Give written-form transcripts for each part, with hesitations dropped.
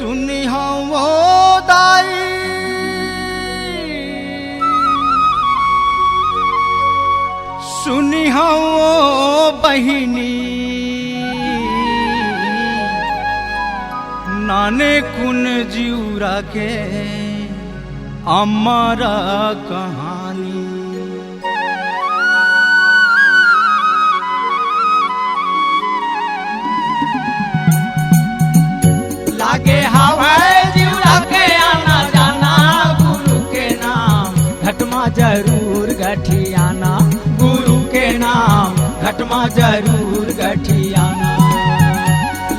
सुनी हो दाई सुनी हो बहिनी नाने कुन जिउरा के अमरा कहानी लागे हवाए जिउरा के आना जाना गुरु के नाम घटमा जरूर गठियाना गुरु के नाम घटमा जरूर गठियाना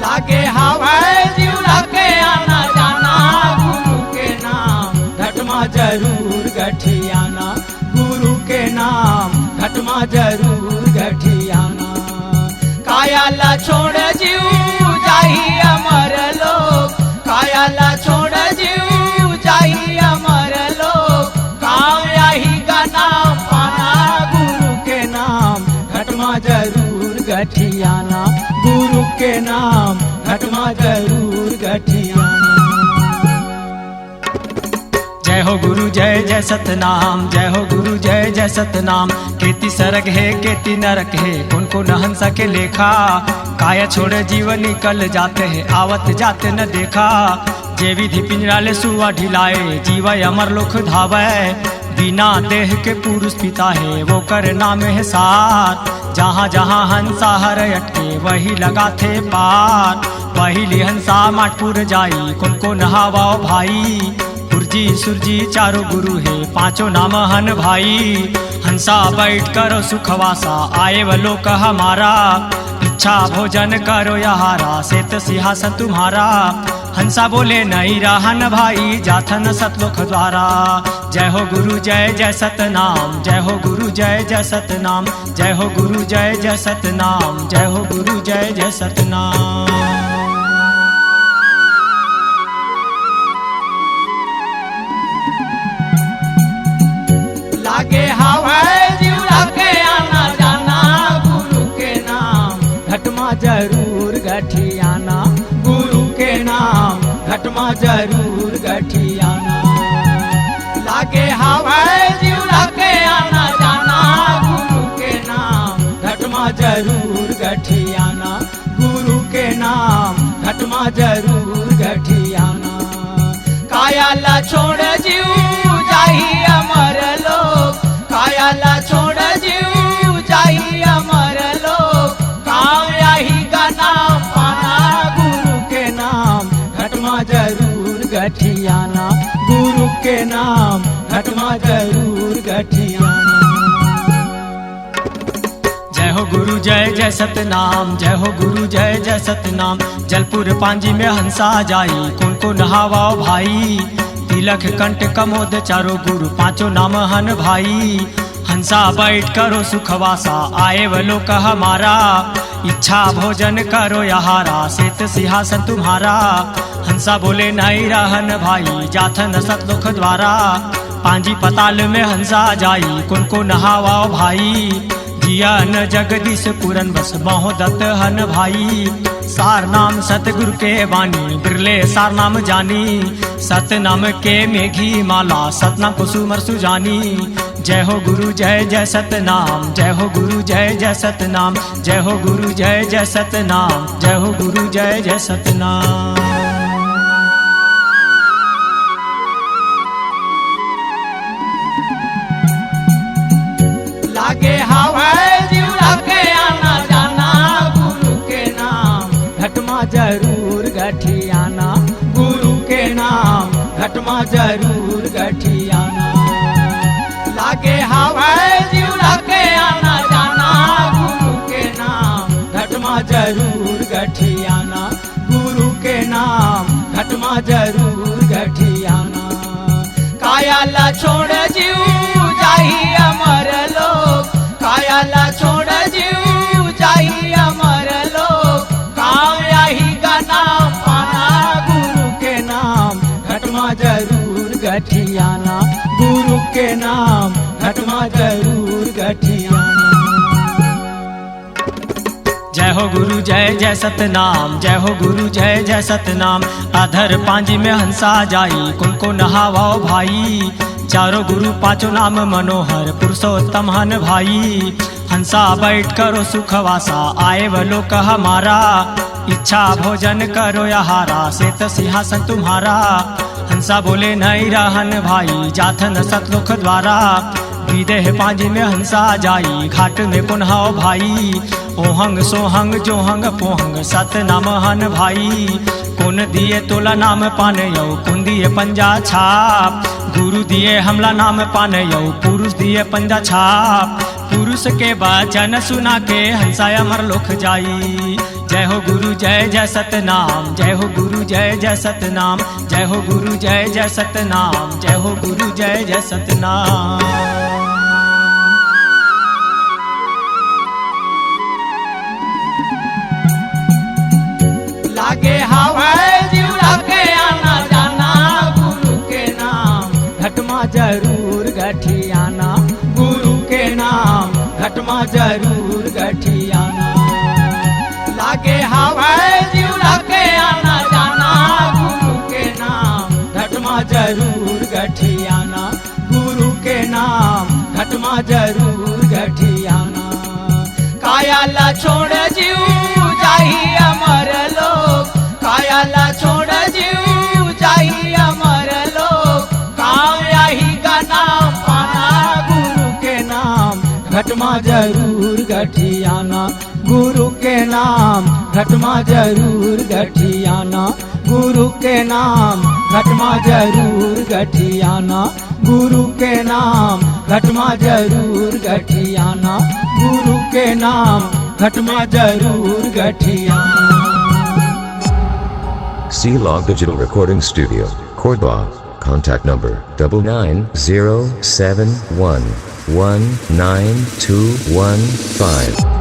लागे हवाए जिउरा के आना जाना गुरु के नाम घटमा जरूर गठियाना गुरु के नाम घटमा जरूर गठियाना कायाला छोड़ जीव जाही अमर लोग कायाला छोड़ जीव जाही अमर लोग काया ही का नाम पाना गुरु के नाम घटमा जरूर गठियाना गुरु के नाम घटमा जरूर गठियाना। जय हो गुरु जय जय सतनाम जय हो गुरु जय जय सतनाम केती सरग है केती नरक है कौन को न हंसा के लेखा काया छोड़ जीवन निकल जाते हैं आवत जाते न देखा जे विधि पिंजराले सुआ ढिलाए जीवा अमर लोक धावे बिना देह के पुरुष पिता है वो कर नाम है सार जहाँ जहाँ हंसा हर अटके वही लगा थे पार वही हंसा माटपुर जाई कौन को नहावाओ भाई गुरुजी सुरजी चारों गुरु है पांचों नाम हन भाई हंसा बैठ करो सुखवासा आए वो लोक हमारा इच्छा भोजन करो यहारा सेत सिंहासन तुम्हारा हंसा बोले नहीं रहन भाई जाथन सतलोक द्वारा जय हो गुरु जय जय सतनाम जय हो गुरु जय जय सतनाम जय हो गुरु जय जय सतनाम जय हो गुरु जय जय सतनाम। लागे हवाए जिउरा के आना जाना गुरु के नाम घटमा जरूर गठियाना गुरु के नाम घटमा जरूर गठियाना लागे हवाए जिउरा के आना जाना गुरु के नाम घटमा जरूर गठियाना गुरु के नाम घटमा जरूर गठियाना कायाला छोड़ जीव जाही अमर लोग कायाला छोड़ जीव जाही अमर लोग काया ही का नाम पाना गुरु के नाम घटमा जरूर गठियाना गुरु के नाम घटमा जरूर गठियाना। जय हो गुरु जय जय सतनाम जय हो गुरु जय जय सतनाम जलपुर पांजी में हंसा जाई कौन को नहावाओ भाई तिलक कंठ कमोद चारों गुरु पांचों नाम हन भाई हंसा बैठ करो सुखवासा आए वो लोक हमारा इच्छा भोजन करो यहारा सेत सिंहासन तुम्हारा हंसा बोले नहीं रहन भाई जाथन सतलोक द्वारा पांजी पताल में हंसा जाई कौन को नहावाओ भाई जियान जगदीश पूरन बस महोदत हन भाई सार नाम सतगुरु के वाणी बिरले सार नाम जानी सतनाम के मेघी माला सतनाम को सुमर सुजानी जय हो गुरु जय जय सतनाम जय हो गुरु जय जय सतनाम जय हो गुरु जय जय सतनाम जय हो गुरु जय जय सतनाम। लागे हवाए जिउरा के आना जाना गुरु के नाम घटमा जरूर गठियाना गुरु के नाम घटमा जरूर गठियाना लागे हवाए जिउरा के आना जाना गुरु के नाम घटमा जरूर गठियाना गुरु के नाम घटमा जरूर गठियाना कायाला छोड़ जीव जाही अमर लोग कायाला छोड़ जीव जाही अमर लोग काया ही का नाम पाना गुरु के नाम घटमा जरूर गठियाना गुरु के नाम घटमा जरूर गठियाना। जय हो गुरु जय जय सतनाम, जय हो गुरु जय जय सतनाम। अधर पांजी में हंसा जाई, कुन को नहावाओ भाई। चारों गुरु पांचों नाम मनोहर, पुरुषोत्तम हन भाई। हंसा बैठ करो सुखवासा, आए वो लोक हमारा। इच्छा भोजन करो यहारा, श्वेत सिंहासन तुम्हारा। हंसा बोले नहीं रहन भाई, जाथन सतलोक द्वारा। विदेह पांजी में हंसा जाई, घाट में पुनः भाई। ओहंग सोहंग जोहंग पोहंग सत नाम हन भाई। कुन दिए तोला नाम पाने यौ, कुन दिए पंजा छाप। गुरु दिए हमला नाम पाने यौ, पुरुष दिए पंजा छाप। पुरुष के वचन सुना के हंसा अमर लोक जाई। जय हो गुरु जय जय सतनाम, जय हो गुरु जय जय सतनाम। जय हो गुरु जय जय सतनाम, जय हो गुरु जय जय सतनाम। लागे हवाए जीवड़ा के आना जाना, गुरु के नाम घटमा जरूर गठियाना। गुरु के नाम घटमा जरूर गठियाना। लागे हवाए जीवड़ा के आना जाना, गुरु के नाम घटमा जरूर गठियाना। गुरु के नाम घटमा जरूर गठियाना। कायाला छोड़ जीव जाही अमर लोक, कायाला छोड़ जीव जाही अमर लोक। काम यही का नाम पाना, गुरु के नाम घटमा जरूर गठियाना। गुरु के नाम घटमा जरूर गठियाना। गुरु के नाम घटमा जरूर गठियाना। गुरु के नाम घटमा जरूर गठियाना। गुरु के नाम घटमा जरूर गठियाना। C-Log Digital Recording Studio, Cordoba. Contact number 9907119215.